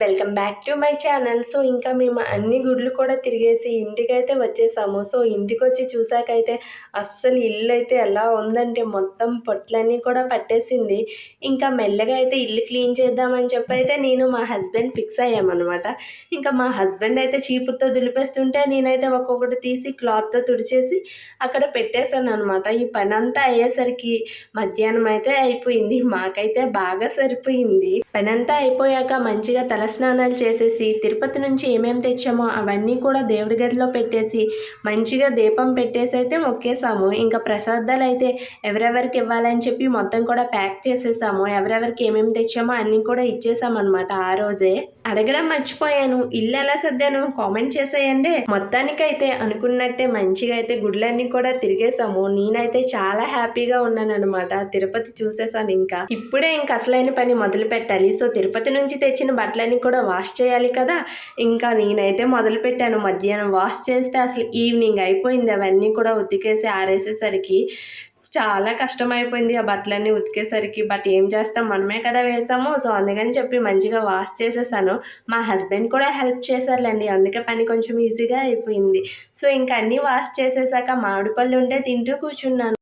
Welcome back to my channel. So, ఇంకా మేము అన్ని గుడులు కూడా తిరిగేసి ఇంటికైతే వచ్చేసాము. సో, ఇంటికొచ్చి చూసాకైతే అస్సలు ఇల్లయితే ఎలా ఉందంటే మొత్తం పొట్లన్నీ కూడా పట్టేసింది. ఇంకా మెల్లగా అయితే ఇల్లు క్లీన్ చేద్దామని చెప్పైతే నేను మా హస్బెండ్ ఫిక్స్ అయ్యామనమాట. ఇంకా మా హస్బెండ్ అయితే చీపురుతో దులిపేస్తుంటే నేనైతే ఒక్కొక్కటి తీసి క్లాత్‌తో తుడిచేసి అక్కడ పెట్టేశాననమాట. ఈ పనంతా అయ్యేసరికి మధ్యాహ్నం అయితే అయిపోయింది. మాకైతే బాగా సరిపోయింది. పనంతా అయిపోయాక మంచిగా తలస్నానాలు చేసేసి తిరుపతి నుంచి ఏమేమి తెచ్చామో అవన్నీ కూడా దేవుడి గదిలో పెట్టేసి మంచిగా దీపం పెట్టేసి అయితే మొక్కేసాము. ఇంకా ప్రసాదాలు అయితే ఎవరెవరికి ఇవ్వాలని చెప్పి మొత్తం కూడా ప్యాక్ చేసేసాము. ఎవరెవరికి ఏమేమి తెచ్చామో అన్నీ కూడా ఇచ్చేసామన్నమాట ఆ రోజే. అడగడం మర్చిపోయాను, ఇల్లు ఎలా సర్దాను కామెంట్ చేసేయండి. మొత్తానికైతే అనుకున్నట్టే మంచిగా అయితే గుడ్లన్నీ కూడా తిరిగేసాము. నేనైతే చాలా హ్యాపీగా ఉన్నానన్నమాట. తిరుపతి చూసేసాను. ఇంకా ఇప్పుడే ఇంక అసలైన పని మొదలు పెట్టాలి. సో, తిరుపతి నుంచి తెచ్చిన బట్టలన్నీ కూడా వాష్ చేయాలి కదా. ఇంకా నేనైతే మొదలుపెట్టాను. మధ్యాహ్నం వాష్ చేస్తే అసలు ఈవినింగ్ అయిపోయింది. అవన్నీ కూడా ఉతికేసి ఆరేసేసరికి చాలా కష్టమైపోయింది ఆ బట్టలన్నీ ఉతికేసరికి. బట్ ఏం చేస్తాం, మనమే కదా వేసాము. సో, అందుకని చెప్పి మంచిగా వాష్ చేసేసాను. మా హస్బెండ్ కూడా హెల్ప్ చేశారులేండి. అందుకే పని కొంచెం ఈజీగా అయిపోయింది. సో, ఇంక అన్నీ వాష్ చేసేసాక మామిడి పళ్ళు ఉంటే తింటూ కూర్చున్నాను.